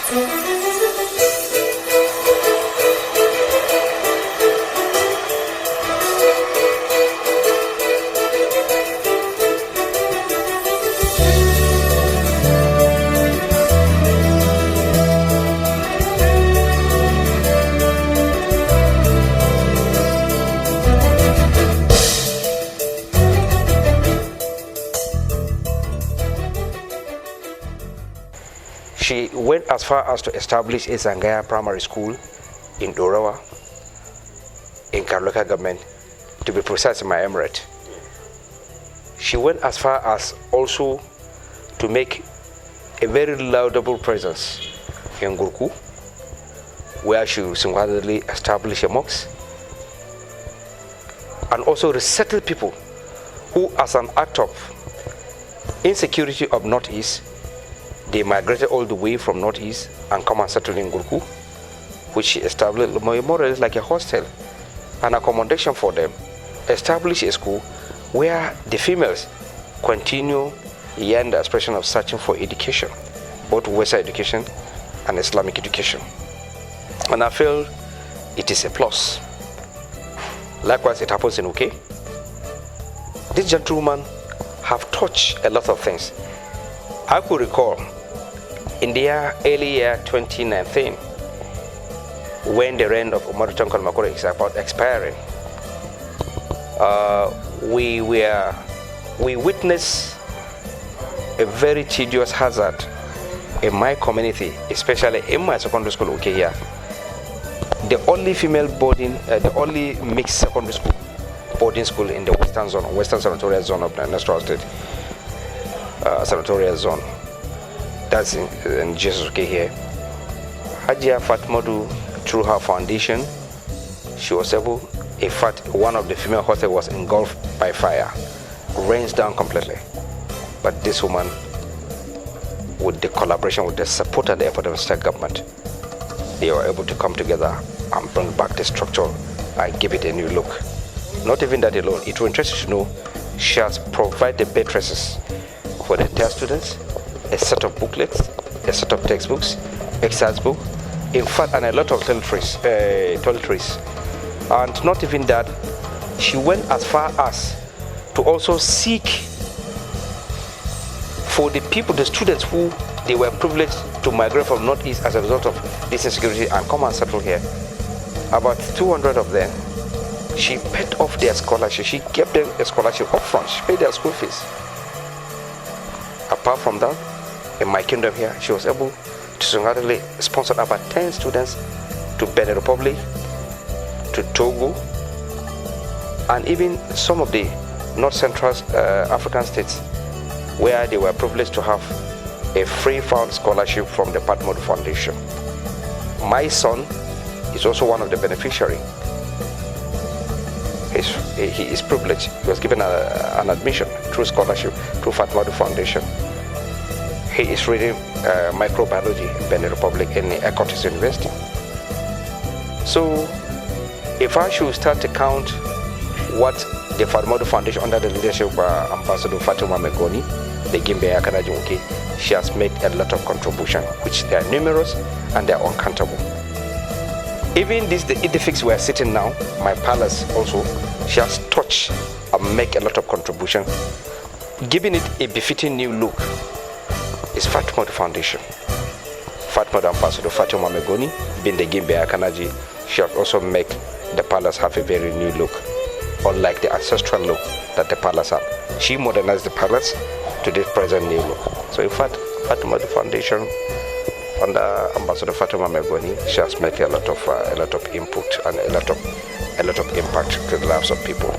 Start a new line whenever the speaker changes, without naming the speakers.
She went as far as to establish a Zangaya Primary School in Dorawa, in Karloka government, to be precise in my emirate. She went as far as also to make a very laudable presence in Gurku, where she single-handedly established a mosque, and also resettled people who, as an act of insecurity of Northeast, they migrated all the way from Northeast and come and settle in Gurku, which she established more or less like a hostel, an accommodation for them, established a school where the females continue the expression of searching for education, both Western education and Islamic education. And I feel it is a plus. Likewise, it happens in UK. This gentlewoman have touched a lot of things. I could recall in the early year 2019, when the reign of Umaru Tankol Makore is about expiring, we witnessed a very tedious hazard in my community, especially in my secondary school, okay, here. The only female boarding, the only mixed secondary school, boarding school in the Western Senatorial Zone of the Nasarawa State, Senatorial Zone. That's in Jesus, okay, here. Hajia Fatmodu, through her foundation, she was able, in fact, one of the female hostels was engulfed by fire, rains down completely. But this woman, with the collaboration, with the support and the effort of the state government, they were able to come together and bring back the structure and give it a new look. Not even that alone, it will interest you to know she has provided buttresses for the entire students, a set of booklets, a set of textbooks, exercise book, in fact, and a lot of toiletries. And not even that, she went as far as to also seek for the people, the students who they were privileged to migrate from Northeast as a result of this insecurity and come and settle here. About 200 of them, she paid off their scholarship. She gave them a scholarship up front. She paid their school fees. Apart from that, in my kingdom here, she was able to single-handedly sponsor about 10 students to Benin Republic, to Togo, and even some of the North Central African states where they were privileged to have a free-fund scholarship from the Patmodu Foundation. My son is also one of the beneficiaries. He is privileged. He was given an admission through scholarship through Patmodu Foundation. He is reading microbiology in Benin Republic in Ecotis University. So, if I should start to count what the Patmodu Foundation under the leadership of Ambassador Fatima Megoni, the Gimbe Akanajunke, she has made a lot of contribution, which they are numerous and they are uncountable. Even the edifice we are sitting now, my palace also, she has touched and make a lot of contribution, giving it a befitting new look. Is Fatmodu Foundation. Fatmodu Ambassador Fatima Megoni, being the Gimbe Akanaji, she has also made the palace have a very new look, unlike the ancestral look that the palace have. She modernized the palace to this present new look. So in fact, Fatmodu Foundation under Ambassador Fatima Megoni, she has made a lot of input and a lot of impact to the lives of people.